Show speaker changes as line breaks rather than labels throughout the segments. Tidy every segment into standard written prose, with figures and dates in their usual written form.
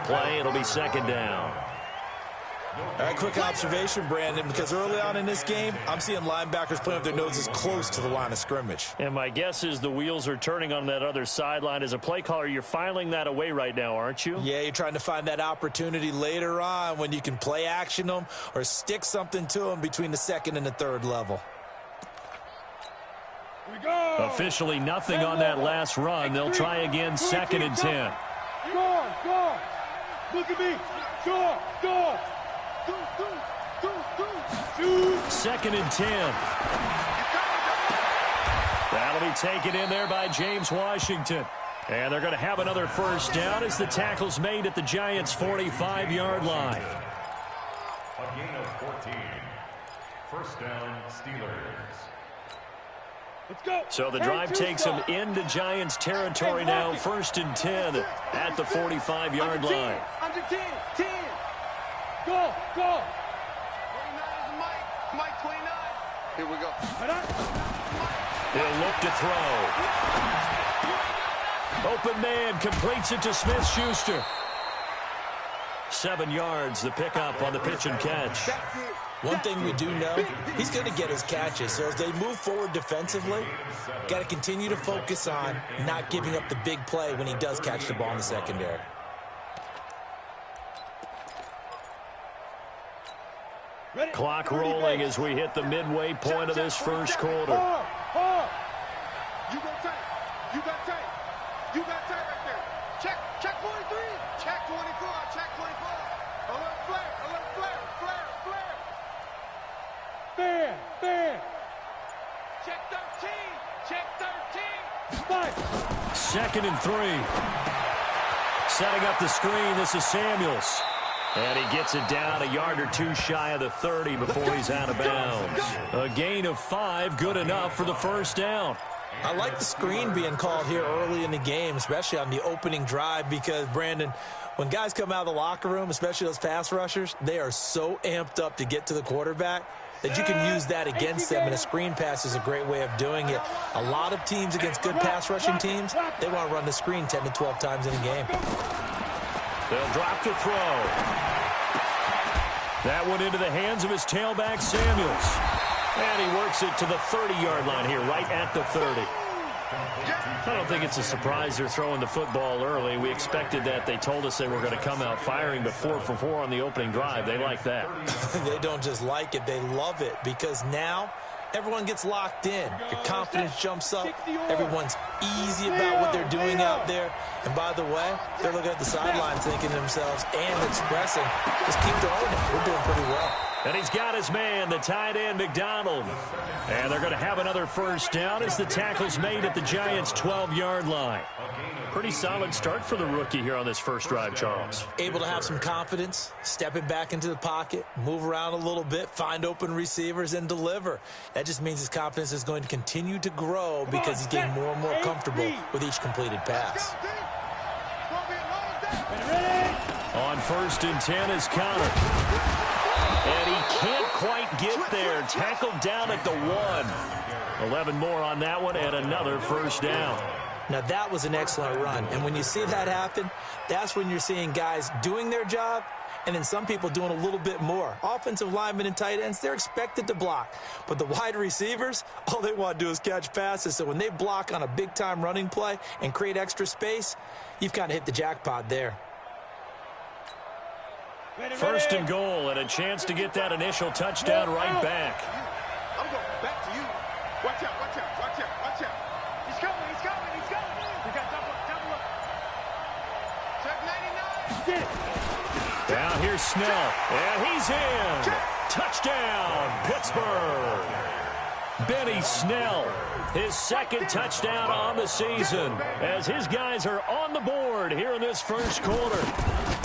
play. It'll be second down.
All right, quick observation, Brandon, because early on in this game, I'm seeing linebackers playing with their noses close to the line of scrimmage.
And my guess is the wheels are turning on that other sideline. As a play caller, you're filing that away right now, aren't you?
Yeah, you're trying to find that opportunity later on when you can play action them or stick something to them between the second and the third level.
Officially nothing on that last run. They'll try again, second and 10.
Score! Look at me! Score!
Second and 10. That'll be taken in there by James Washington. And they're going to have another first down as the tackle's made at the Giants' 45-yard line.
A gain of 14. First down, Steelers.
Let's go.
So the drive takes them into Giants territory now. First and 10 at the 45-yard line.
Under 10. Go.
29 is Mike 29. Here we go.
He'll look to throw. Open man completes it to Smith-Schuster. 7 yards, the pickup on the pitch and catch.
One thing we do know, he's going to get his catches. So as they move forward defensively, got to continue to focus on not giving up the big play when he does catch the ball in the secondary.
Clock rolling as we hit the midway point of this first quarter.
You got tight right there. Check 43. Check 24. Check 24. Alert flare.
Fair.
Check 13.
Second and 3. Setting up the screen, this is Samuels. And he gets it down a yard or two shy of the 30 before he's out of bounds. A gain of 5, good enough for the first down.
I like the screen being called here early in the game, especially on the opening drive, because, Brandon, when guys come out of the locker room, especially those pass rushers, they are so amped up to get to the quarterback that you can use that against them, and a screen pass is a great way of doing it. A lot of teams against good pass rushing teams, they want to run the screen 10 to 12 times in a game.
They'll drop to throw. That one into the hands of his tailback, Samuels. And he works it to the 30-yard line here, right at the 30. I don't think it's a surprise they're throwing the football early. We expected that. They told us they were going to come out firing, but 4 for 4 on the opening drive. They like that.
They don't just like it, they love it, because now everyone gets locked in. Your confidence jumps up. Everyone's easy about what they're doing out there. And by the way, they're looking at the sideline thinking to themselves and expressing, just keep throwing it. We're doing pretty well.
And he's got his man, the tight end, McDonald. And they're going to have another first down as the tackle's made at the Giants' 12-yard line. Pretty solid start for the rookie here on this first drive, Charles.
Able to have some confidence, stepping back into the pocket, move around a little bit, find open receivers, and deliver. That just means his confidence is going to continue to grow because he's getting more and more comfortable with each completed pass.
On first and 10 is Connor. And he can't quite get there. Tackled down at the 1. 11 more on that one and another first down.
Now, that was an excellent run. And when you see that happen, that's when you're seeing guys doing their job and then some people doing a little bit more. Offensive linemen and tight ends, they're expected to block. But the wide receivers, all they want to do is catch passes. So when they block on a big-time running play and create extra space, you've kind of hit the jackpot there.
First and goal, and a chance to get that initial touchdown right back.
I'm going back to you. Watch out. He's coming. We got double up. Check 99.
Down here's Snell, and he's in. Touchdown, Pittsburgh. Benny Snell, his second touchdown on the season, as his guys are on the board here in this first quarter.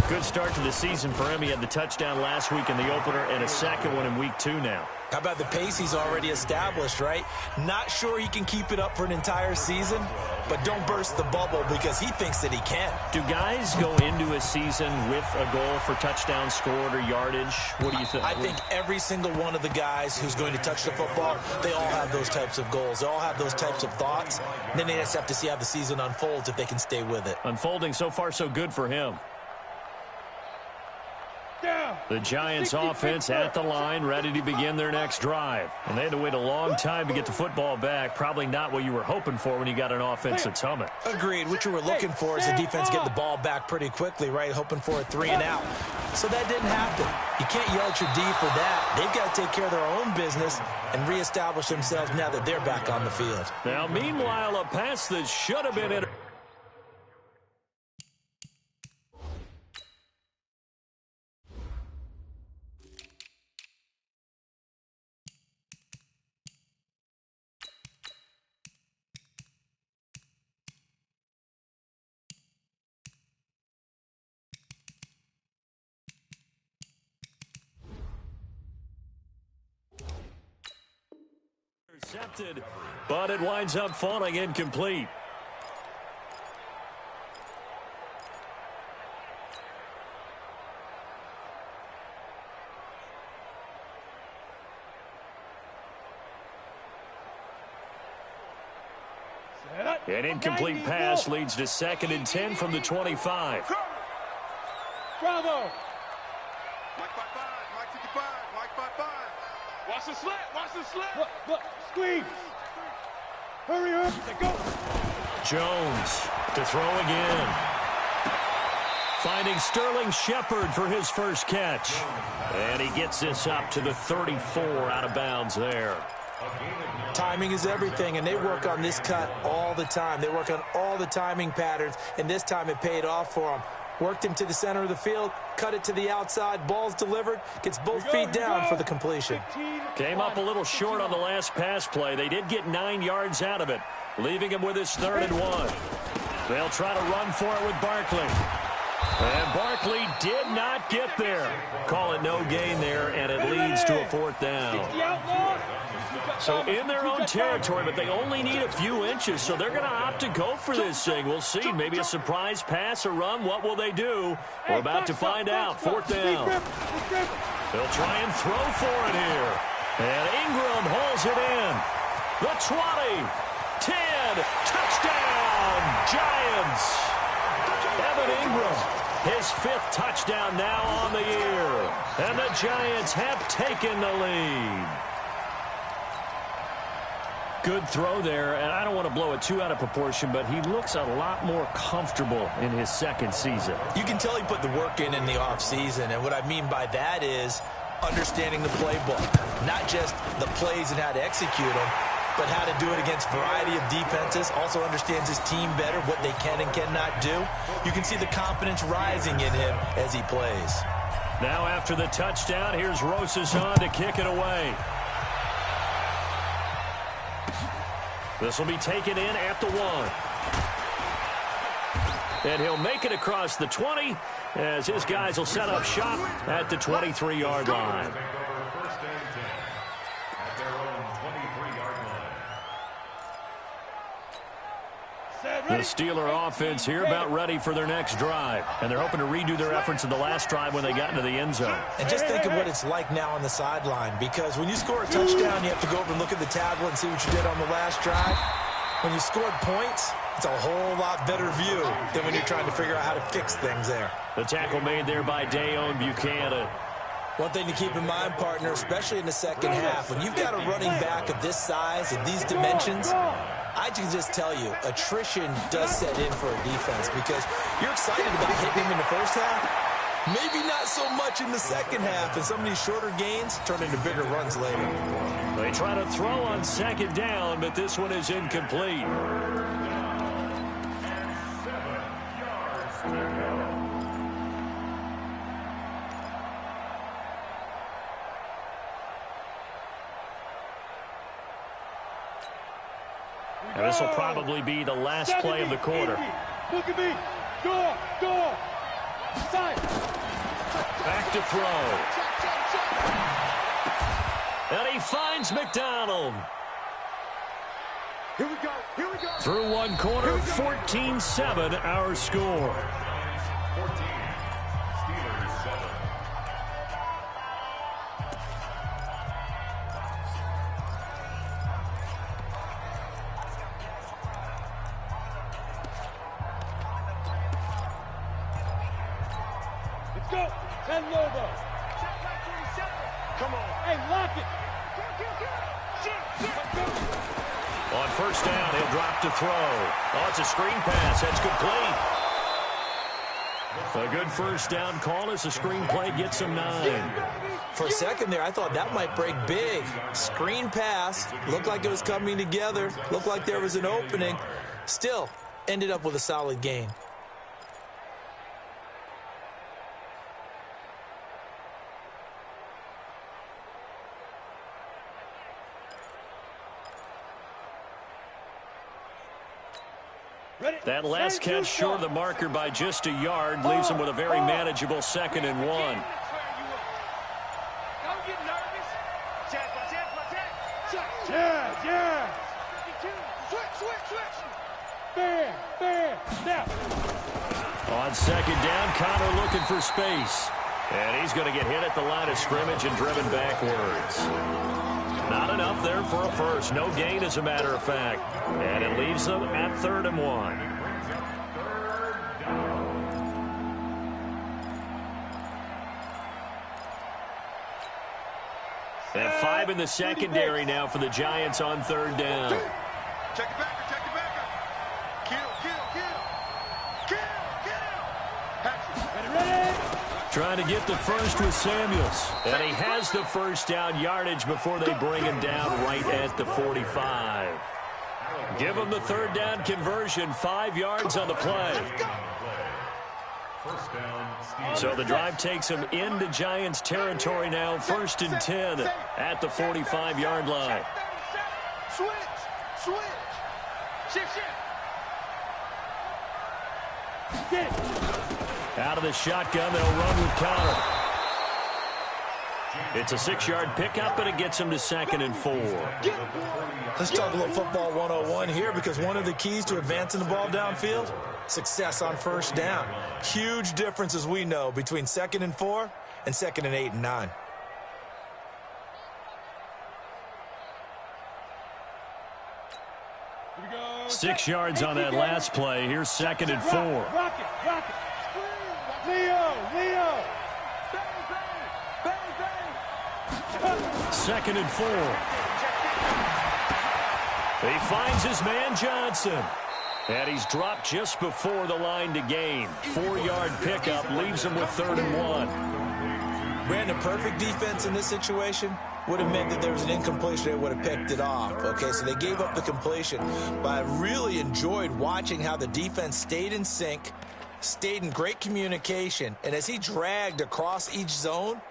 Good start to the season for him. He had the touchdown last week in the opener and a second one in week 2 now.
How about the pace he's already established, right? Not sure he can keep it up for an entire season, but don't burst the bubble because he thinks that he can.
Do guys go into a season with a goal for touchdowns scored or yardage? What do you think?
I think every single one of the guys who's going to touch the football, they all have those types of goals. They all have those types of thoughts. And then they just have to see how the season unfolds if they can stay with it.
Unfolding so far so good for him. The Giants offense at the line, ready to begin their next drive. And they had to wait a long time to get the football back. Probably not what you were hoping for when you got an offense that's humming.
Agreed. What you were looking for is the defense getting the ball back pretty quickly, right? Hoping for a 3 and out. So that didn't happen. You can't yell at your D for that. They've got to take care of their own business and reestablish themselves now that they're back on the field.
Now, meanwhile, a pass that should have been intercepted, but it winds up falling incomplete. An incomplete pass leads to 2nd and 10 from the 25.
Bravo.
Mike 5-5, Mike 55, Mike 5-5. Watch the slant, watch the slant.
Look, squeeze. Hurry up. Go.
Jones to throw again. Finding Sterling Shepard for his first catch. And he gets this up to the 34 out of bounds there.
Timing is everything, and they work on this cut all the time. They work on all the timing patterns, and this time it paid off for them. Worked him to the center of the field, cut it to the outside, ball's delivered, gets both feet down for the completion.
Came up a little short on the last pass play. They did get 9 yards out of it, leaving him with his 3rd and 1. They'll try to run for it with Barkley. And Barkley did not get there. Call it no gain there, and it leads to a 4th down. So in their own territory, but they only need a few inches, so they're going to opt to go for this thing. We'll see. Maybe a surprise pass or run. What will they do? We're about to find out. 4th down. They'll try and throw for it here. And Ingram holds it in. The 20, 10, touchdown, Giants. Evan Ingram, his 5th touchdown now on the year. And the Giants have taken the lead. Good throw there, and I don't want to blow it too out of proportion, but he looks a lot more comfortable in his 2nd season.
You can tell he put the work in the offseason, and what I mean by that is understanding the playbook. Not just the plays and how to execute them, but how to do it against a variety of defenses. Also understands his team better, what they can and cannot do. You can see the confidence rising in him as he plays.
Now after the touchdown, here's Rosas on to kick it away. This will be taken in at the 1. And he'll make it across the 20 as his guys will set up shop at the 23-yard line. The Steeler offense here about ready for their next drive. And they're hoping to redo their efforts in the last drive when they got into the end zone.
And just think of what it's like now on the sideline, because when you score a touchdown, you have to go over and look at the tablet and see what you did on the last drive. When you scored points, it's a whole lot better view than when you're trying to figure out how to fix things there.
The tackle made there by Dayon Buchanan.
One thing to keep in mind, partner, especially in the second half, when you've got a running back of this size and these dimensions, I can just tell you, attrition does set in for a defense because you're excited about hitting him in the first half, maybe not so much in the second half, and some of these shorter gains turn into bigger runs later.
They try to throw on 2nd down, but this one is incomplete. And this will probably be the last play of the quarter.
Look at me. Door. Side.
Back to throw. And he finds McDonald.
Here we go.
Through one quarter, 14-7 our score.
14, Steelers 7.
Let's go. 10 Lobo.
Come on.
Hey, lock it.
On first down, he'll drop to throw. Oh, it's a screen pass. That's complete. A good first down call as the screen play gets him 9.
For a second there, I thought that might break big. Screen pass. Looked like it was coming together. Looked like there was an opening. Still, ended up with a solid gain.
That last catch short of the marker by just a yard leaves him with a very manageable 2nd and 1.
Don't get nervous.
Yeah.
Switch.
Fair. Snap.
On 2nd down, Connor looking for space. And he's going to get hit at the line of scrimmage and driven backwards. Not enough there for a first. No gain, as a matter of fact. And it leaves them at 3rd and 1. And 5 in the secondary now for the Giants on 3rd down.
Check it back.
Trying to get the first with Samuels. And he has the first down yardage before they bring him down right at the 45. Give him the 3rd down conversion, 5 yards on the play. So the drive takes him into Giants territory now, 1st and 10 at the 45-yard line.
Switch.
Out of the shotgun, they'll run with Connor. It's a 6-yard pickup, and it gets him to 2nd and 4.
Let's talk a little football 101 here, because one of the keys to advancing the ball downfield, success on first down. Huge difference, as we know, between 2nd and 4 and 2nd and 8 and 9.
Here we go.
6 yards on that last play. Here's 2nd and 4.
Rock it. Leo.
2nd and 4. He finds his man Johnson. And he's dropped just before the line to gain. 4-yard pickup leaves him with 3rd and 1.
Brandon, perfect defense in this situation would have meant that there was an incompletion. They would have picked it off. Okay, so they gave up the completion. But I really enjoyed watching how the defense stayed in sync, stayed in great communication. And as he dragged across each zone,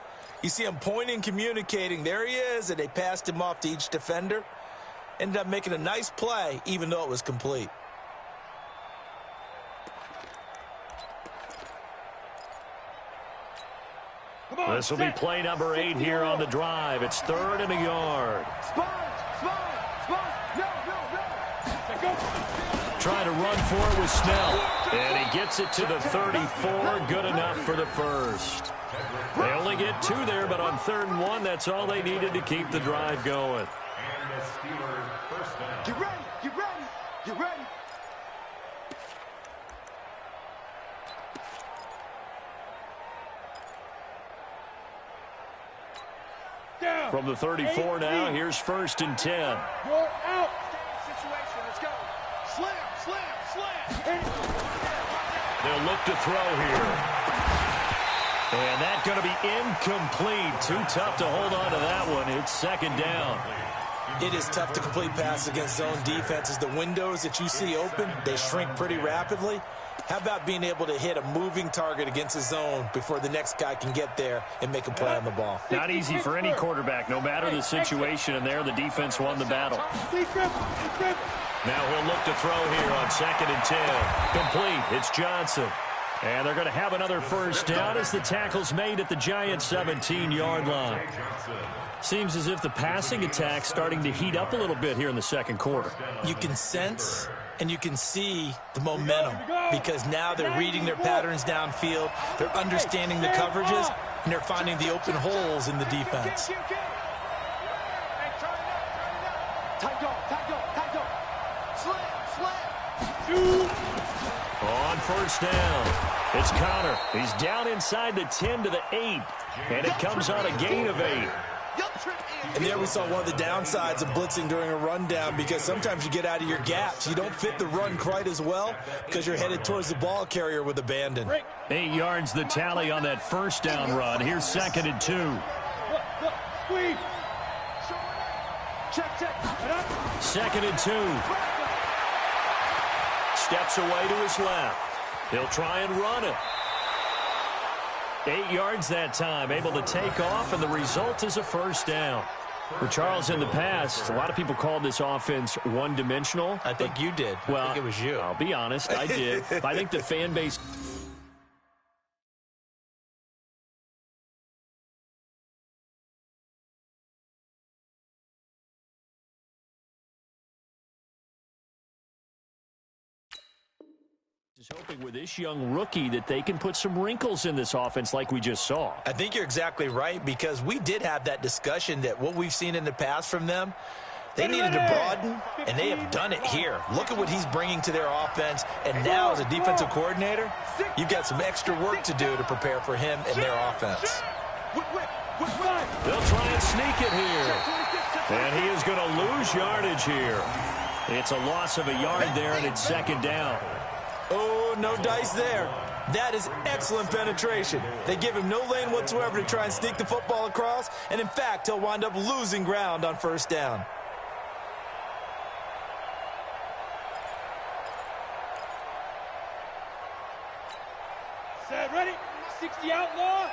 you see him pointing, communicating. There he is, and they passed him off to each defender. Ended up making a nice play, even though it was complete.
This will be play number 8 here on the drive. It's 3rd and a yard. Trying to run for it with Snell. And he gets it to the 34. Good enough for the first. They only get 2 there, but on 3rd and 1, that's all they needed to keep the drive going.
Get ready.
From the 34 now, here's 1st and 10.
You're out.
Situation. Let's go. Slam.
They'll look to throw here. And that's going to be incomplete. Too tough to hold on to that one. It's 2nd down.
It is tough to complete passes against zone defenses. The windows that you see open, they shrink pretty rapidly. How about being able to hit a moving target against a zone before the next guy can get there and make a play on the ball?
Not easy for any quarterback, no matter the situation, and there the defense won the battle. Now he'll look to throw here on 2nd and 10. Complete. It's Johnson. And they're going to have another first down as the tackle's made at the Giants' 17-yard line. Seems as if the passing attack's starting to heat up a little bit here in the 2nd quarter.
You can sense and you can see the momentum because now they're reading their patterns downfield, they're understanding the coverages, and they're finding the open holes in the defense.
On first down, it's Connor. He's down inside the 10 to the 8, and it comes on a gain of 8.
And there we saw one of the downsides of blitzing during a rundown, because sometimes you get out of your gaps. You don't fit the run quite as well because you're headed towards the ball carrier with abandon.
8 yards the tally on that first down run. Here's 2nd and 2.
Squeeze. Check.
2nd and 2. Steps away to his left. He'll try and run it. 8 yards that time, able to take off, and the result is a first down. For Charles, in the past, a lot of people called this offense one-dimensional.
I think you did.
Well,
I think it was you.
I'll be honest, I did. But I think the fan base is hoping with this young rookie that they can put some wrinkles in this offense like we just saw.
I think you're exactly right, because we did have that discussion that what we've seen in the past from them, they needed to broaden, and they have done it here. Look at what he's bringing to their offense, and now as a defensive coordinator, you've got some extra work to do to prepare for him and their offense.
They'll try and sneak it here. And he is going to lose yardage here. It's a loss of a yard there, and it's 2nd down.
Oh, no dice there. That is excellent penetration. They give him no lane whatsoever to try and sneak the football across, and in fact, he'll wind up losing ground on first down.
Set, ready? 60 outlaw.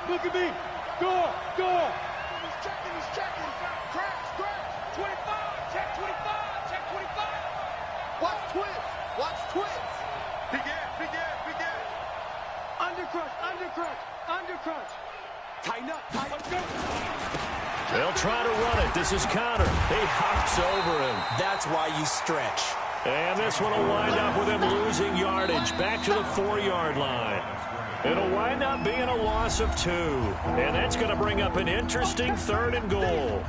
Look at me. Go. He's checking. Crash. 25. Check 25. Watch twist.
Big air.
Undercrunch. Tighten up.
They'll try to run it. This is Connor. He hops over him.
That's why you stretch.
And this one will wind up with him losing yardage back to the 4-yard line. It'll wind up being a loss of 2. And that's going to bring up an interesting 3rd and goal.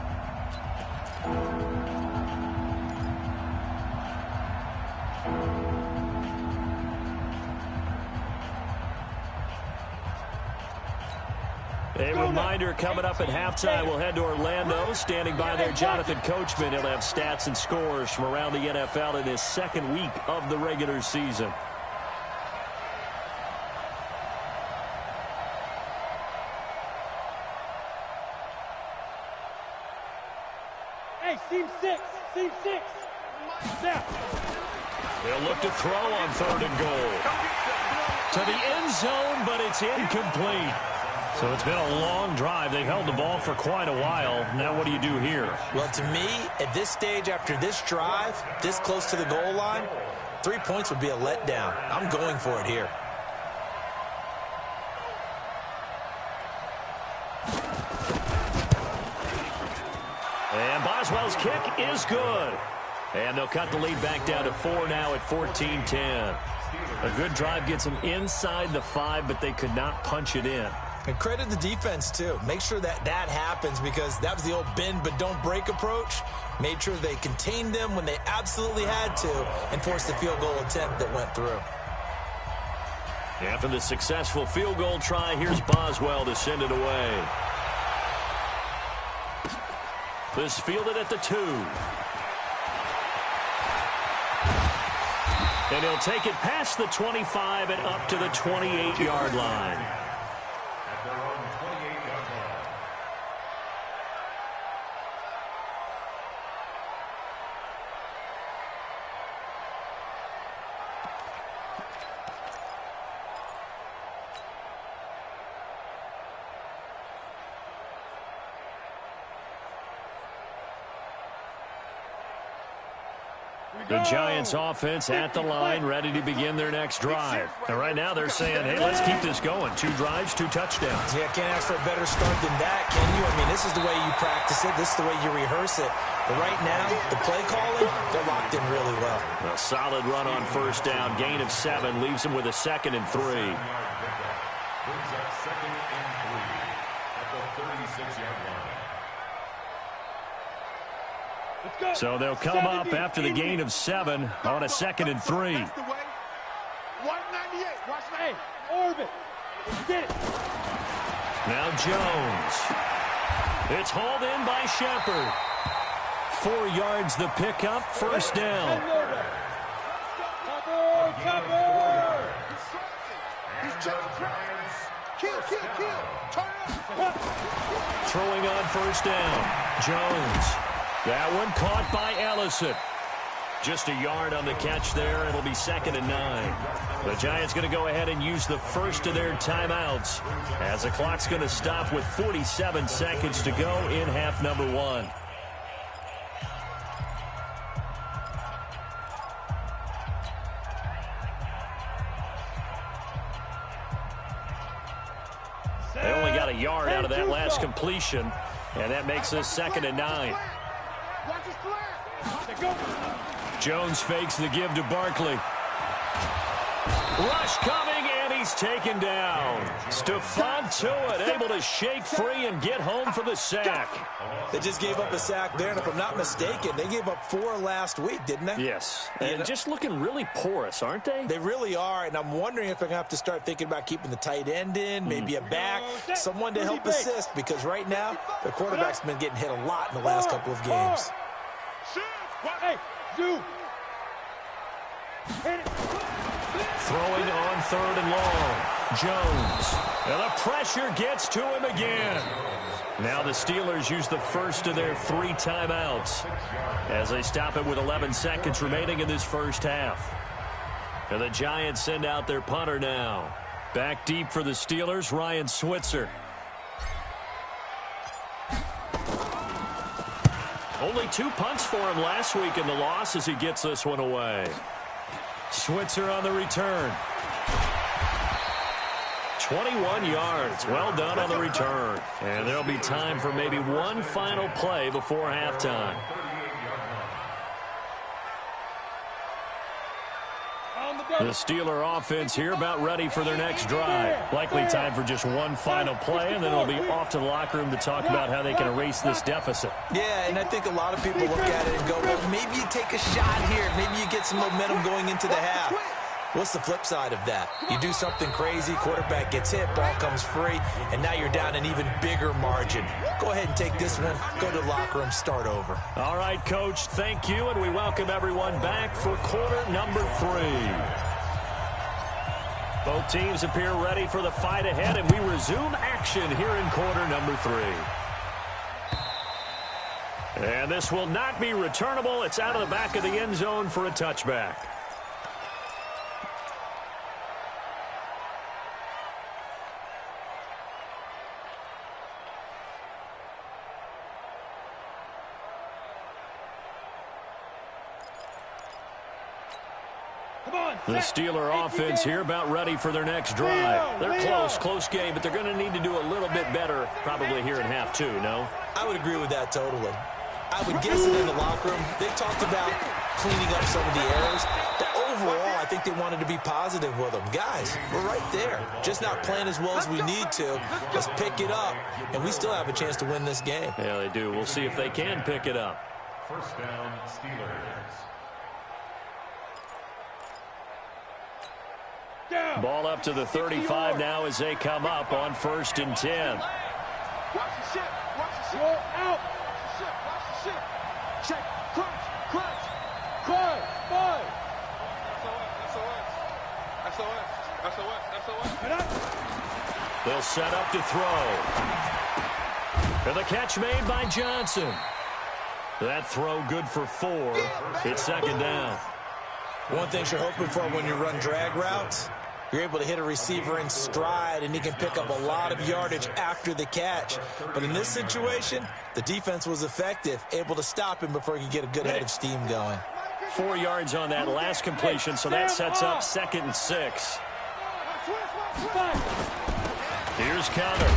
A reminder, coming up at halftime, we'll head to Orlando. Standing by there, Jonathan Coachman. He'll have stats and scores from around the NFL in his 2nd week of the regular season.
Hey, seam 6. Snap.
They'll look to throw on 3rd and goal. To the end zone, but it's incomplete. So it's been a long drive. They've held the ball for quite a while. Now what do you do here?
Well, to me, at this stage, after this drive, this close to the goal line, 3 points would be a letdown. I'm going for it here.
And Boswell's kick is good. And they'll cut the lead back down to 4 now at 14-10. A good drive gets them inside the 5, but they could not punch it in.
And credit the defense, too. Make sure that happens, because that was the old bend but don't break approach. Made sure they contained them when they absolutely had to and forced the field goal attempt that went through.
After the successful field goal try, here's Boswell to send it away. This fielded at the 2. And he'll take it past the 25 and up to the 28-yard line. The Giants offense at the line, ready to begin their next drive. And right now they're saying, hey, let's keep this going. 2 drives, 2 touchdowns.
Yeah, can't ask for a better start than that, can you? I mean, this is the way you practice it. This is the way you rehearse it. But right now, the play calling, they're locked in really well.
A solid run on first down. Gain of 7 leaves them with a 2nd and 3.
Brings up 2nd and 3 at the 36-yard line.
So they'll come up after the gain of 7 on a 2nd and 3.
198. Watch my orbit. Get it.
Now Jones. It's hauled in by Shepard. 4 yards the pickup, first down. Throwing on first down. Jones. That one caught by Ellison. Just a yard on the catch there. It'll be 2nd and 9. The Giants going to go ahead and use the first of their timeouts as the clock's going to stop with 47 seconds to go in half number 1. They only got a yard out of that last completion, and that makes this 2nd and 9. Jones fakes the give to Barkley. Rush coming, and he's taken down. Stephon Tuitt able to shake free and get home for the sack.
They just gave up a sack there, and if I'm not mistaken, they gave up 4 last week, didn't they?
Yes, and just looking really porous, aren't they?
They really are, and I'm wondering if they're going to have to start thinking about keeping the tight end in, maybe a back, someone to help assist, because right now, their quarterback's been getting hit a lot in the last couple of games.
Throwing on 3rd and long. Jones. And the pressure gets to him again. Now the Steelers use the first of their 3 timeouts as they stop it with 11 seconds remaining in this first half. And the Giants send out their punter now. Back deep for the Steelers, Ryan Switzer. Only 2 punts for him last week in the loss as he gets this one away. Switzer on the return. 21 yards. Well done on the return. And there'll be time for maybe one final play before halftime. The Steeler offense here about ready for their next drive. Likely time for just one final play, and then it'll be off to the locker room to talk about how they can erase this deficit.
Yeah, and I think a lot of people look at it and go, well, maybe you take a shot here. Maybe you get some momentum going into the half. What's the flip side of that? You do something crazy, quarterback gets hit, ball comes free, and now you're down an even bigger margin. Go ahead and take this one, go to the locker room, start over.
All right, Coach, thank you, and we welcome everyone back for quarter number 3. Both teams appear ready for the fight ahead, and we resume action here in quarter number 3. And this will not be returnable. It's out of the back of the end zone for a touchback. The Steeler offense here about ready for their next drive. They're close game, but they're going to need to do a little bit better probably here in half 2, no?
I would agree with that totally. I would guess that in the locker room, they talked about cleaning up some of the errors, but overall, I think they wanted to be positive with them. Guys, we're right there. Just not playing as well as we need to. Let's pick it up, and we still have a chance to win this game.
Yeah, they do. We'll see if they can pick it up.
First down, Steelers.
Ball up to the 35 now as they come up on 1st and 10.
Watch the ship. Watch the ship. Out. Watch the ship. Watch the ship. Check. Crunch. Crunch. SOS.
They'll set up to throw. And the catch made by Johnson. That throw good for 4. It's 2nd down.
One thing you're hoping for when you run drag routes, you're able to hit a receiver in stride, and he can pick up a lot of yardage after the catch. But in this situation, the defense was effective, able to stop him before he could get a good head of steam going.
4 yards on that last completion, so that sets up 2nd and 6. Here's counter.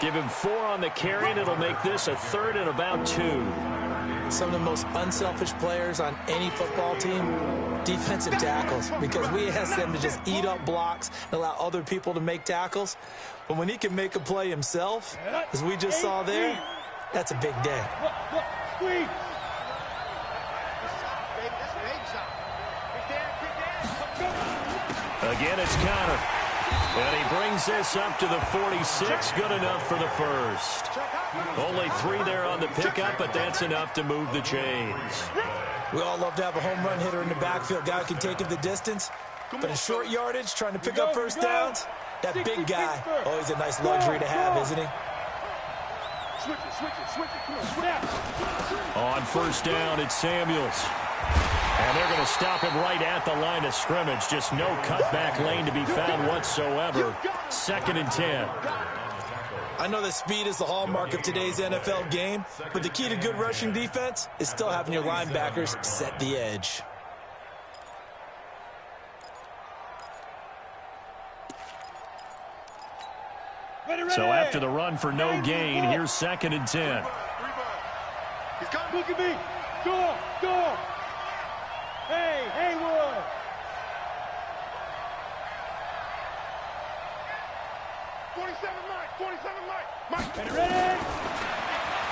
Give him 4 on the carry, and it'll make this a 3rd and about 2.
Some of the most unselfish players on any football team, defensive tackles, because we ask them to just eat up blocks and allow other people to make tackles. But when he can make a play himself, as we just saw there, that's a big day.
Again, it's counter. And he brings this up to the 46. Good enough for the first. Only 3 there on the pickup, but that's enough to move the chains.
We all love to have a home run hitter in the backfield. Guy who can take it the distance. But in short yardage, trying to pick up first downs, that big guy, always a nice luxury to have, isn't he?
Switch it. Come on, snap.
On first down, it's Samuels. And they're going to stop him right at the line of scrimmage. Just no cutback lane to be found whatsoever. 2nd and 10.
I know that speed is the hallmark of today's NFL game, but the key to good rushing defense is still having your linebackers set the edge.
So after the run for no gain, here's 2nd and 10.
Look at me. Go. Hey, Haywood. Mike. Ready?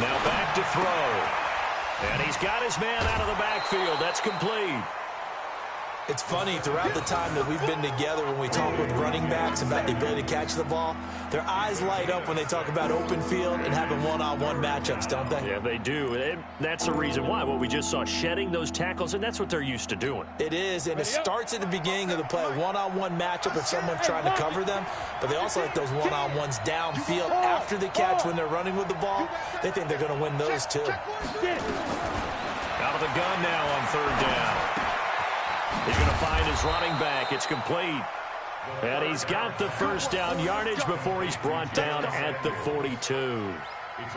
Now back to throw. And he's got his man out of the backfield. That's complete.
It's funny, throughout the time that we've been together, when we talk with running backs about the ability to catch the ball, their eyes light up when they talk about open field and having one-on-one matchups, don't they?
Yeah, they do. And that's the reason why. What we just saw, shedding those tackles, and that's what they're used to doing.
It is, and it starts at the beginning of the play, a one-on-one matchup with someone trying to cover them, but they also like those one-on-ones downfield after the catch when they're running with the ball. They think they're going to win those, too.
Out of the gun now on 3rd down. He's going to find his running back. It's complete. And he's got the first down yardage before he's brought down at the 42.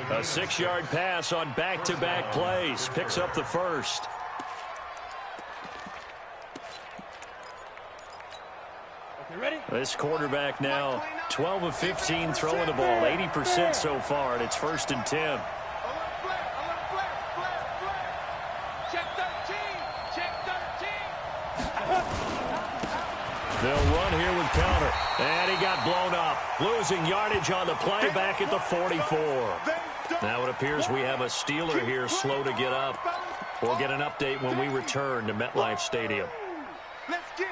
A 6-yard pass on back-to-back plays. Picks up the first. This quarterback now 12 of 15 throwing the ball. 80% so far, and it's 1st and 10. They'll run here with counter. And he got blown up. Losing yardage on the play back at the 44. Now it appears we have a Steeler here slow to get up. We'll get an update when we return to MetLife Stadium.
Let's get it.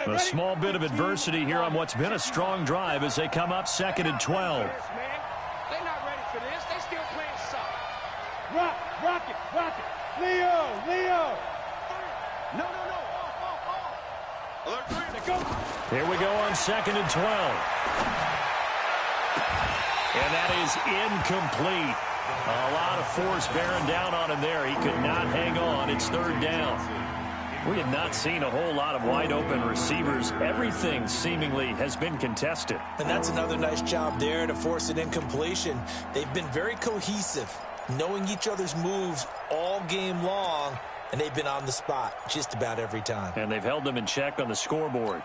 A small bit of adversity here on what's been a strong drive as they come up 2nd and 12.
They're not ready for this. They still playing soft. Rock it. Leo. No. Alert 3. They go.
Here we go on 2nd and 12. And that is incomplete. A lot of force bearing down on him there. He could not hang on. It's 3rd down. We have not seen a whole lot of wide-open receivers. Everything seemingly has been contested.
And that's another nice job there to force an incompletion. They've been very cohesive, knowing each other's moves all game long, and they've been on the spot just about every time.
And they've held them in check on the scoreboard.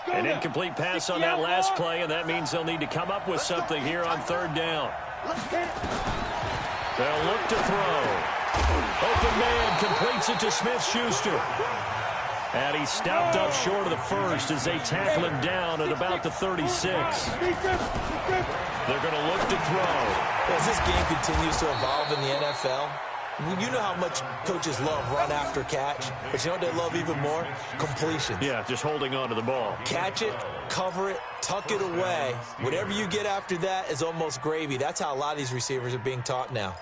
An incomplete pass on that last play, and that means they'll need to come up with something here on 3rd down. They'll look to throw. Open man completes it to Smith-Schuster. And he's stopped up short of the first as they tackle him down at about the 36. They're going to look to throw.
As this game continues to evolve in the NFL, you know how much coaches love run after catch, but you know what they love even more? Completions.
Yeah, just holding on to the ball.
Catch it, cover it, tuck it away. Whatever you get after that is almost gravy. That's how a lot of these receivers are being taught now.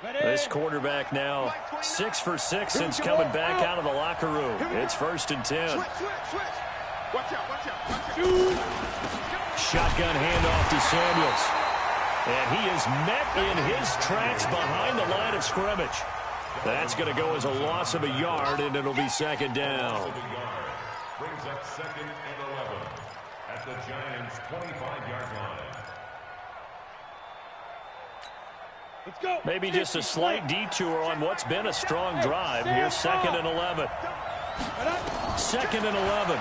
This quarterback now 6 for 6 since coming back out of the locker room. It's 1st and 10.
Watch out.
Shotgun handoff to Samuels. And he is met in his tracks behind the line of scrimmage. That's going to go as a loss of a yard, and it'll be 2nd down.
Brings up 2nd and 11 at the Giants' 25-yard line.
Let's go.
Maybe just a slight detour on what's been a strong drive. Here's 2nd and 11. 2nd and 11.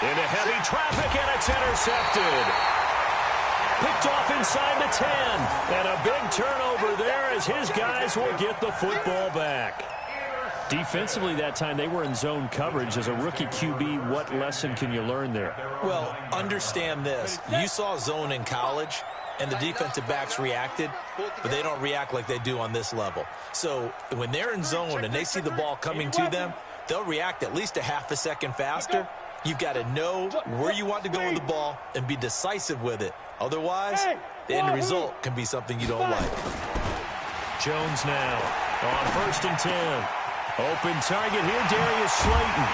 Into heavy traffic, and it's intercepted. Picked off inside the 10. And a big turnover there as his guys will get the football back. Defensively that time, they were in zone coverage. As a rookie QB, what lesson can you learn there?
Well, understand this. You saw zone in college, and the defensive backs reacted, but they don't react like they do on this level. So when they're in zone and they see the ball coming to them, they'll react at least a half a second faster. You've got to know where you want to go with the ball and be decisive with it. Otherwise, the end result can be something you don't like.
Jones now on 1st and 10. Open target here, Darius Slayton.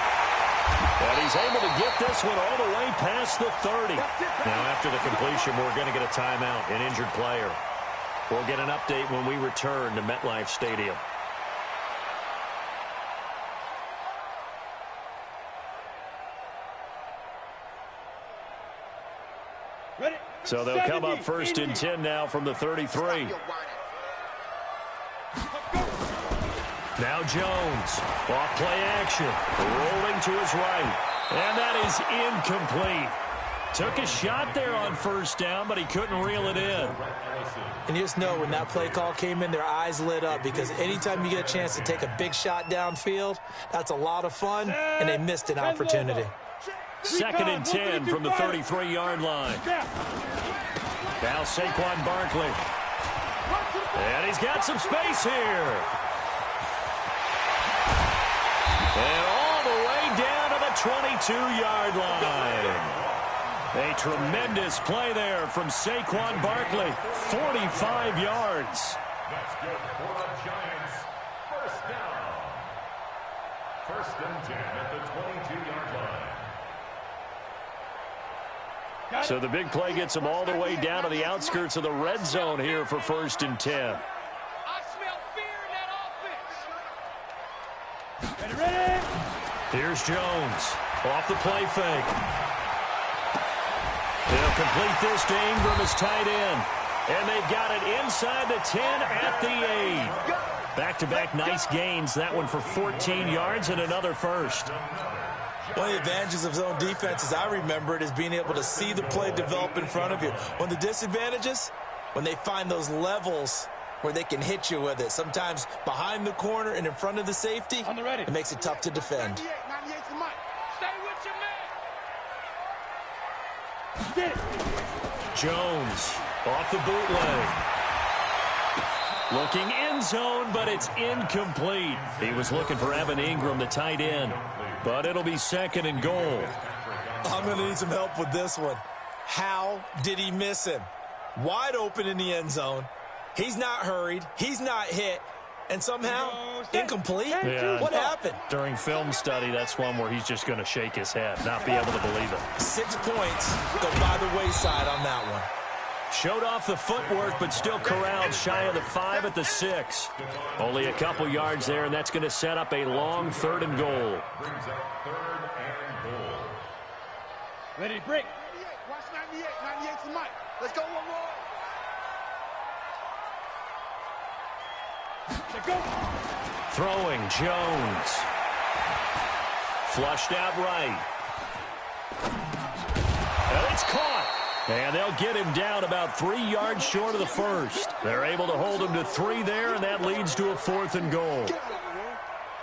And he's able to get this one all the way past the 30. Now, after the completion, we're going to get a timeout, an injured player. We'll get an update when we return to MetLife Stadium. So they'll come up 1st and 10 now from the 33. Now Jones, off play action, rolling to his right, and that is incomplete. Took a shot there on 1st down, but he couldn't reel it in.
And you just know when that play call came in, their eyes lit up, because anytime you get a chance to take a big shot downfield, that's a lot of fun, and they missed an opportunity.
2nd and 10 from the 33-yard line. Now Saquon Barkley. And he's got some space here. And all the way down to the 22-yard line. A tremendous play there from Saquon Barkley. 45 yards.
That's good for the Giants. 1st down. 1st and 10 at the 22-yard line.
So the big play gets them all the way down to the outskirts of the red zone here for 1st and 10.
I smell fear in that offense.
Ready?
Here's Jones off the play fake. They'll complete this to Ingram as tight end. And they've got it inside the 10 at the 8. Back-to-back nice gains. That one for 14 yards and another first.
One of the advantages of zone defense, as I remember it, is being able to see the play develop in front of you. One of the disadvantages, when they find those levels where they can hit you with it. Sometimes behind the corner and in front of the safety, it makes it tough to defend.
98's the mic. Stay with your man.
Get it.
Jones off the bootleg. Looking end zone, but it's incomplete. He was looking for Evan Ingram, the tight end. But it'll be 2nd and goal.
I'm going to need some help with this one. How did he miss him? Wide open in the end zone. He's not hurried. He's not hit. And somehow, incomplete?
Yeah.
What happened?
During film study, that's one where he's just going to shake his head, not be able to believe it.
6 points go by the wayside on that one.
Showed off the footwork, but still corralled shy of the 5 at the 6. Only a couple yards there, and that's going to set up a long 3rd and goal.
Brings up 3rd and goal.
Ready to break.
98. Watch 98. 98's the mic. Let's go, one more.
Go.
Throwing, Jones. Flushed out right. And it's caught. And they'll get him down about 3 yards short of the first. They're able to hold him to 3 there, and that leads to a 4th and goal.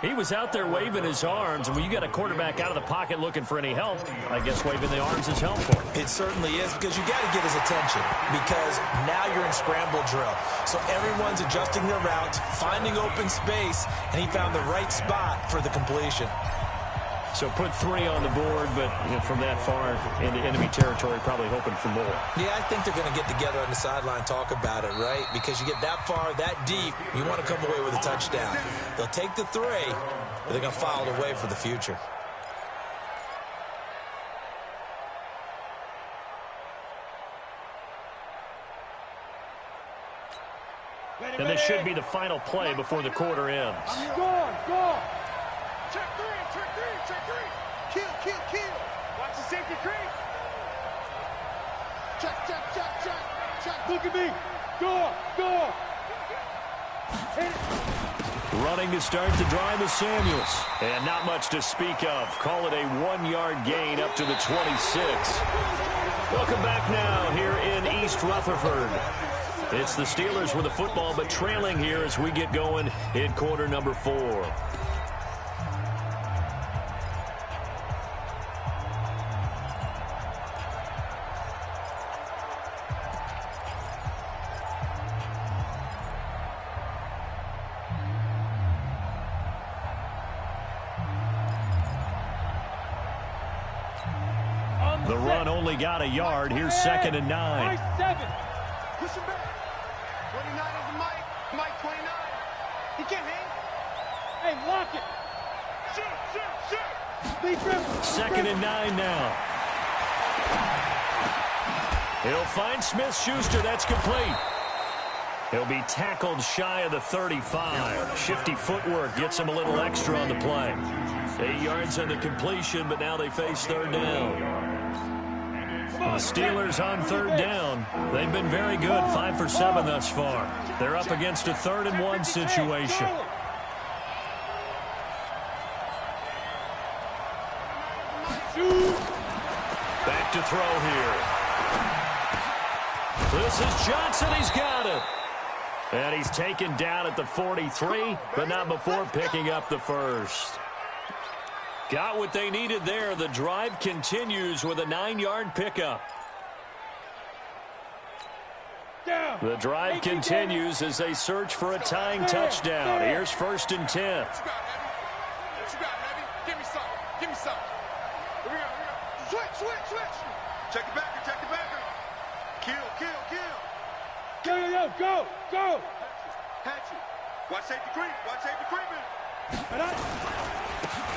He was out there waving his arms, and when you got a quarterback out of the pocket looking for any help, I guess waving the arms is helpful.
It certainly is, because you got to get his attention, because now you're in scramble drill. So everyone's adjusting their routes, finding open space, and he found the right spot for the completion.
So put 3 on the board, but from that far into enemy territory, probably hoping for more.
Yeah, I think they're going to get together on the sideline, talk about it, right? Because you get that far, that deep, you want to come away with a touchdown. They'll take the 3, but they're going to file it away for the future.
And this should be the final play before the quarter ends.
Go.
Check 3. Kill. Watch the safety creep. Check.
Look at me. Go. Hit it.
Running to start the drive is Samuels. And not much to speak of. Call it a 1-yard gain up to the 26. Welcome back now here in East Rutherford. It's the Steelers with the football, but trailing here as we get going in quarter number 4. run only got a yard. Here's 2nd and 9.
Mike 7. Push him back. 29 is the Mike. Mike 29. He can't hang. Hey, lock it. Shoot.
2nd and 9 now. He'll find Smith-Schuster. That's complete. He'll be tackled shy of the 35. Shifty footwork gets him a little extra on the play. 8 yards on the completion, but now they face 3rd down. The Steelers on 3rd down. They've been very good, 5 for 7 thus far. They're up against a 3rd and 1 situation. Back to throw here. This is Johnson. He's got it. And he's taken down at the 43, but not before picking up the first. Got what they needed there. The drive continues with a 9-yard pickup. The drive continues as they search for a tying touchdown. Here's 1st and 10.
Give me some. Here we go. Switch. Check the backer. Kill. Go. Hatchet. Watch safety creeping.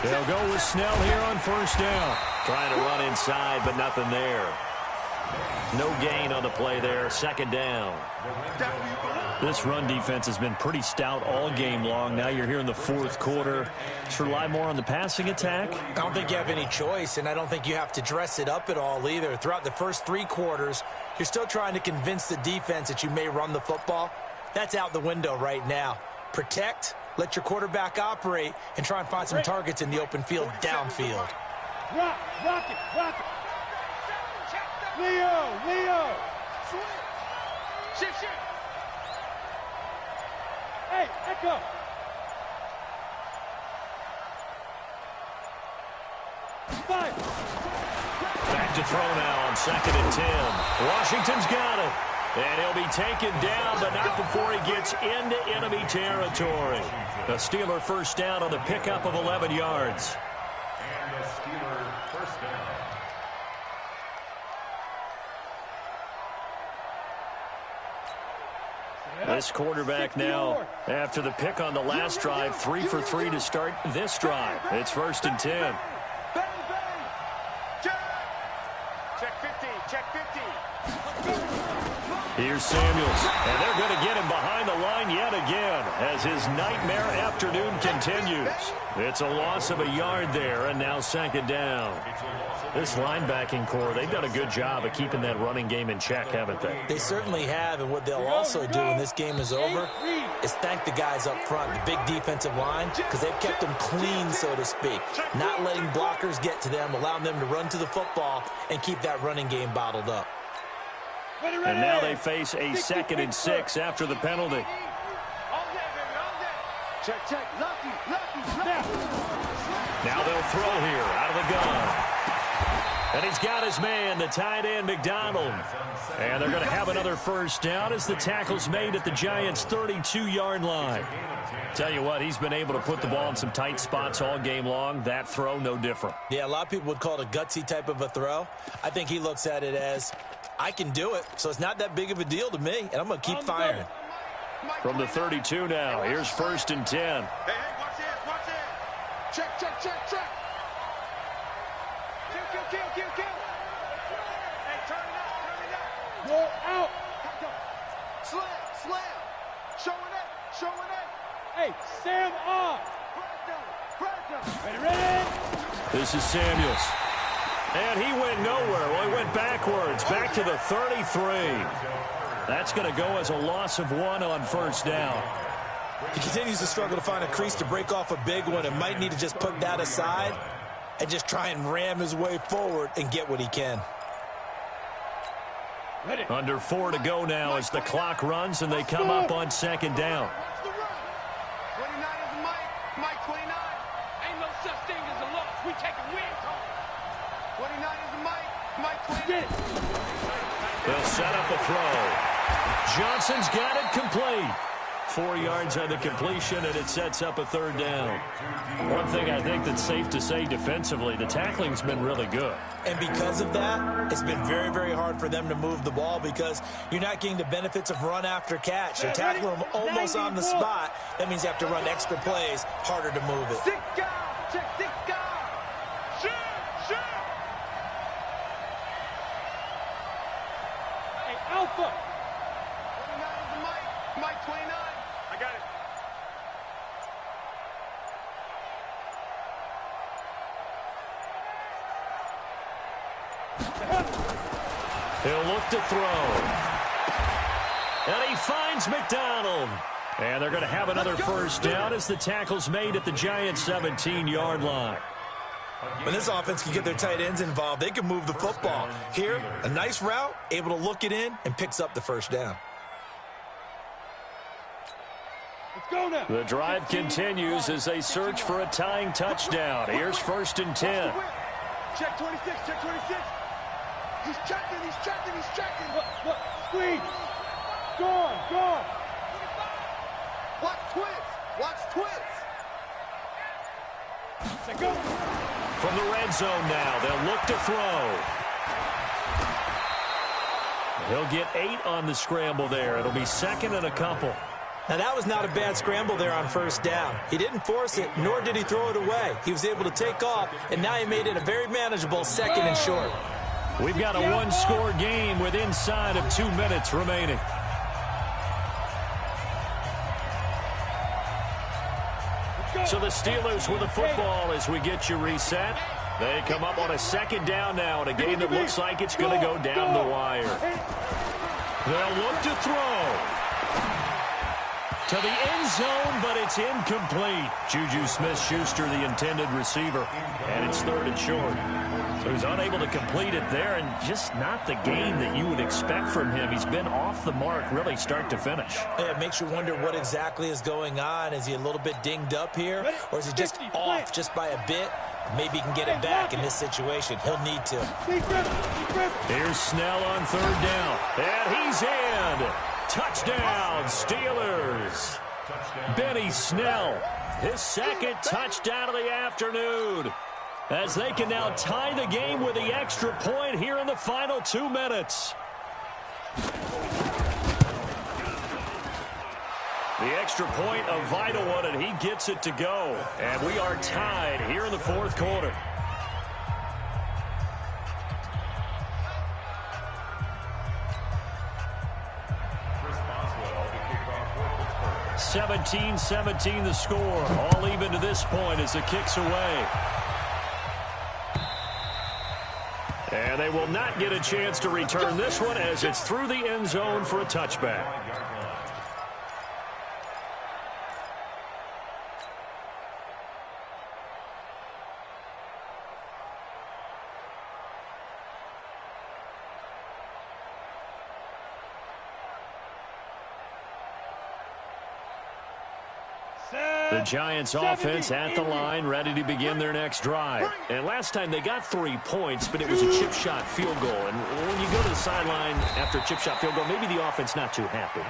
They'll go with Snell here on 1st down. Trying to run inside, but nothing there. No gain on the play there. 2nd down. This run defense has been pretty stout all game long. Now you're here in the 4th quarter. Just rely more on the passing attack.
I don't think you have any choice, and I don't think you have to dress it up at all either. Throughout the first 3 quarters, you're still trying to convince the defense that you may run the football. That's out the window right now. Protect, let your quarterback operate, and try and find some targets in the open field downfield.
Rock it. Leo. Shit. Hey, Echo. Five.
Back to throw now on 2nd and 10. Washington's got it. And he'll be taken down, but not before he gets into enemy territory. The Steeler 1st down on the pickup of 11 yards.
And the Steeler 1st down.
This quarterback now, after the pick on the last drive, 3 for 3 to start this drive. It's 1st and 10.
Check 50.
Here's Samuels, and they're going to get him behind the line yet again as his nightmare afternoon continues. It's a loss of a yard there, and now 2nd down. This linebacking core, they've done a good job of keeping that running game in check, haven't they?
They certainly have, and what they'll also do when this game is over is thank the guys up front, the big defensive line, because they've kept them clean, so to speak. Not letting blockers get to them, allowing them to run to the football and keep that running game bottled up.
And now they face a 2nd and 6 after the penalty.
Check. Lucky.
Now they'll throw here out of the gun. And he's got his man, the tight end, McDonald. And they're going to have another 1st down as the tackle's made at the Giants' 32-yard line. Tell you what, he's been able to put the ball in some tight spots all game long. That throw, no different.
Yeah, a lot of people would call it a gutsy type of a throw. I think he looks at it as, I can do it, so it's not that big of a deal to me, and I'm going to keep firing.
From the 32 now, here's 1st and 10.
Hey, watch it. Check. Kill. Hey, turn it up. Roll out. Slam. Showing it. Hey, Sam off. Ready.
This is Samuels. And he went nowhere. Well, he went backwards, back to the 33. That's going to go as a loss of 1 on 1st down.
He continues to struggle to find a crease to break off a big one and might need to just put that aside and just try and ram his way forward and get what he can.
Under 4 to go now as the clock runs and they come up on 2nd down.
29 is Mike 29. Ain't no such thing as a loss. We take a win. 29 is Mike 29.
They'll set up a throw. Johnson's got it complete. 4 yards on the completion, and it sets up a third down. One thing I think that's safe to say defensively, the tackling's been really good.
And because of that, it's been very, very hard for them to move the ball because you're not getting the benefits of run after catch. They're tackling them almost on the spot. That means you have to run extra plays, harder to move it.
6 guard, check 6 guard. Shoot.
Hey, Alpha.
29 is the Mike. Mike 29. I got it.
He'll look to throw. And he finds McDonald. And they're going to have another first down as the tackle's made at the Giants' 17-yard line.
When this offense can get their tight ends involved, they can move the football. Here, a nice route, able to look it in, and picks up the first down.
Let's go now.
The drive continues as they search for a tying touchdown. Here's 1st and 10.
Check 26, check 26. He's checking.
Look, squeeze. Gone.
Watch twins.
Let go.
From the red zone now, they'll look to throw. He'll get 8 on the scramble there. It'll be 2nd and a couple.
Now, that was not a bad scramble there on first down. He didn't force it, nor did he throw it away. He was able to take off, and now he made it a very manageable 2nd and short.
We've got a one-score game with inside of 2 minutes remaining. So the Steelers with the football as we get you reset. They come up on a 2nd down now in a game that looks like it's going to go down the wire. They'll look to throw. To the end zone, but it's incomplete. Juju Smith-Schuster, the intended receiver, and it's 3rd and short. So he's unable to complete it there, and just not the game that you would expect from him. He's been off the mark really start to finish.
Yeah, it makes you wonder what exactly is going on. Is he a little bit dinged up here, or is he just off just by a bit? Maybe he can get it back in this situation. He'll need to.
Here's Snell on 3rd down, and he's in. Touchdown, Steelers. Benny Snell, his 2nd touchdown of the afternoon, as they can now tie the game with the extra point here in the final 2 minutes. The extra point, a vital one, and he gets it to go. And we are tied here in the 4th quarter. 17-17 the score. All even to this point as the kick's away. And they will not get a chance to return this one as it's through the end zone for a touchback. The Giants offense at the line, ready to begin their next drive. And last time they got 3 points, but it was a chip shot field goal. And when you go to the sideline after a chip shot field goal, maybe the offense not too happy.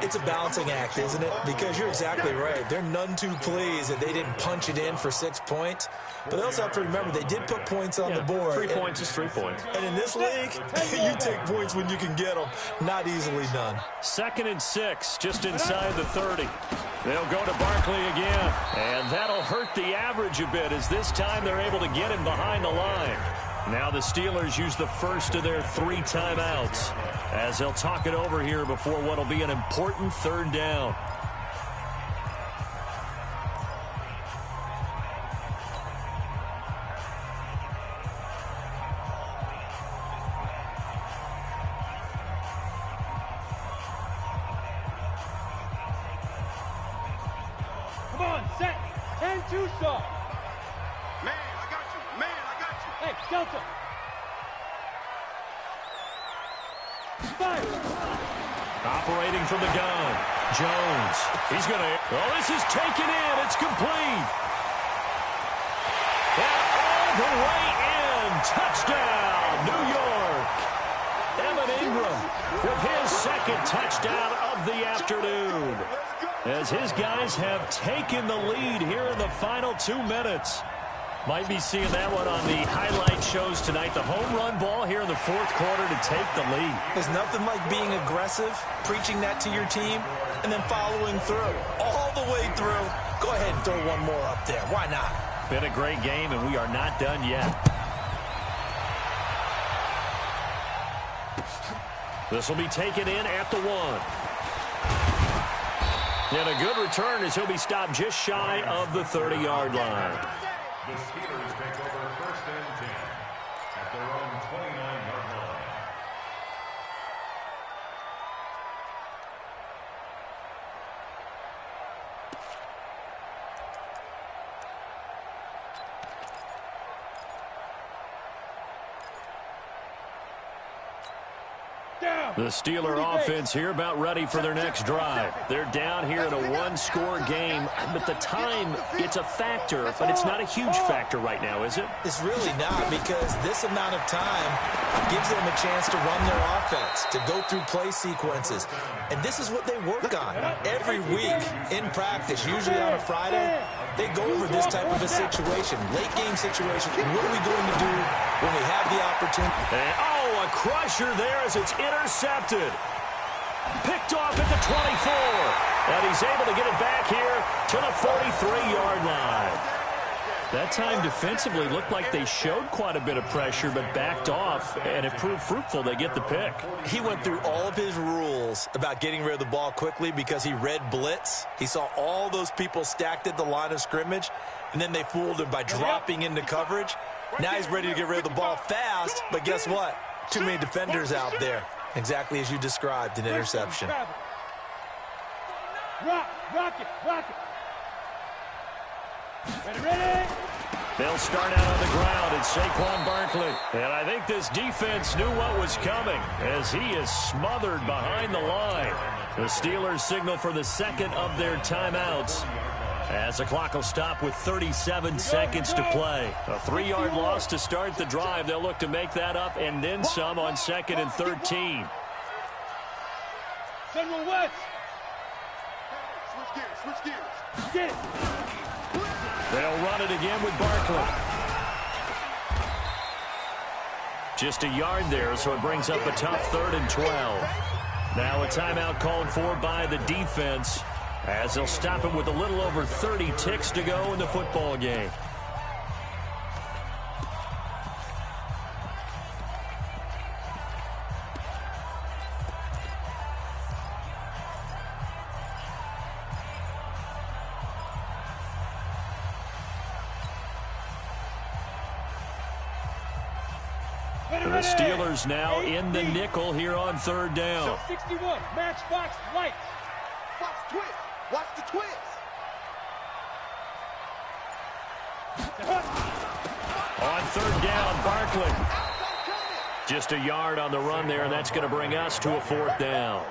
It's a balancing act, isn't it? Because you're exactly right. They're none too pleased that they didn't punch it in for 6 points. But they also have to remember they did put points on the board.
3 points is 3 points.
And in this league, you take points when you can get them. Not easily done.
2nd and 6, just inside the 30. They'll go to Barkley again, and that'll hurt the average a bit as this time they're able to get him behind the line. Now the Steelers use the first of their 3 timeouts as they'll talk it over here before what will be an important 3rd down.
Come on, set. 10-2 stop.
Man, I got you.
Hey, Delta. Fire.
Operating from the gun, Jones. He's going to... Oh, this is taken in. It's complete. And all the way in. Touchdown, New York. Evan Ingram with his 2nd touchdown of the afternoon.
Let's go.
as his guys have taken the lead here in the final 2 minutes. Might be seeing that one on the highlight shows tonight. The home run ball here in the fourth quarter to take the lead.
There's nothing like being aggressive, preaching that to your team, and then following through. All the way through. Go ahead and throw one more up there. Why not?
Been a great game, and we are not done yet. This will be taken in at the 1. And a good return as he'll be stopped just shy of the 30-yard line.
The Steelers take over 1st and 10 at their own 29-yard line.
The Steeler offense here about ready for their next drive. They're down here in a one-score game, but the time, it's a factor, but it's not a huge factor right now, is it?
It's really not, because this amount of time gives them a chance to run their offense, to go through play sequences. And this is what they work on every week in practice, usually on a Friday. They go over this type of a situation, late-game situation. What are we going to do when we have the opportunity?
And, oh, a crusher there as it's intercepted. Picked off at the 24. And he's able to get it back here to the 43-yard line. That time defensively looked like they showed quite a bit of pressure but backed off, and it proved fruitful. They get the pick.
He went through all of his rules about getting rid of the ball quickly because he read blitz. He saw all those people stacked at the line of scrimmage, and then they fooled him by dropping into coverage. Now he's ready to get rid of the ball fast, but guess what? Too many defenders out there. Exactly as you described, an interception.
Rock it. Ready?
They'll start out on the ground at Saquon Barkley. And I think this defense knew what was coming as he is smothered behind the line. The Steelers signal for the second of their timeouts as the clock will stop with 37 seconds to play. A 3-yard loss to start the drive. They'll look to make that up and then some on 2nd and 13.
General West.
Switch gears.
Get it.
They'll run it again with Barkley. Just a yard there, so it brings up a tough 3rd and 12. Now a timeout called for by the defense as they'll stop it with a little over 30 ticks to go in the football game. The Steelers now in the nickel here on 3rd down.
61, matchbox lights.
Watch the twist. Watch the twist.
On 3rd down, Barkley. Just a yard on the run there, and that's going to bring us to a 4th down.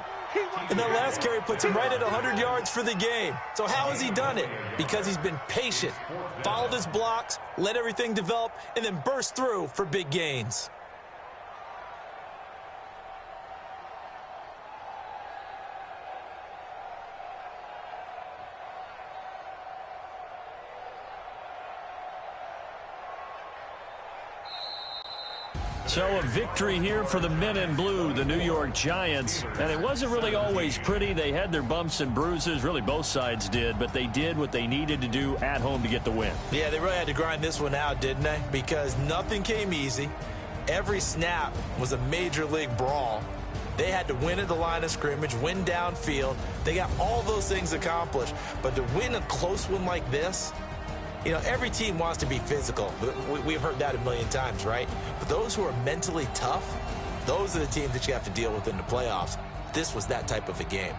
And that last carry puts him right at 100 yards for the game. So how has he done it? Because he's been patient, followed his blocks, let everything develop, and then burst through for big gains.
So a victory here for the men in blue, the New York Giants. And it wasn't really always pretty. They had their bumps and bruises. Really, both sides did. But they did what they needed to do at home to get the win.
Yeah, they really had to grind this one out, didn't they? Because nothing came easy. Every snap was a major league brawl. They had to win at the line of scrimmage, win downfield. They got all those things accomplished. But to win a close one like this, you know, every team wants to be physical. We've heard that a million times, right? But those who are mentally tough, those are the teams that you have to deal with in the playoffs. This was that type of a game.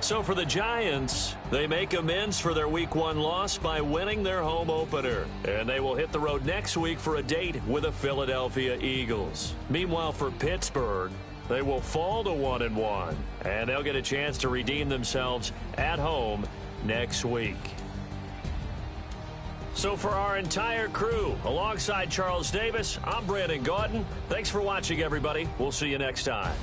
So for the Giants, they make amends for their Week 1 loss by winning their home opener. And they will hit the road next week for a date with the Philadelphia Eagles. Meanwhile, for Pittsburgh, they will fall to 1-1. And they'll get a chance to redeem themselves at home next week. So for our entire crew, alongside Charles Davis, I'm Brandon Gaudin. Thanks for watching, everybody. We'll see you next time.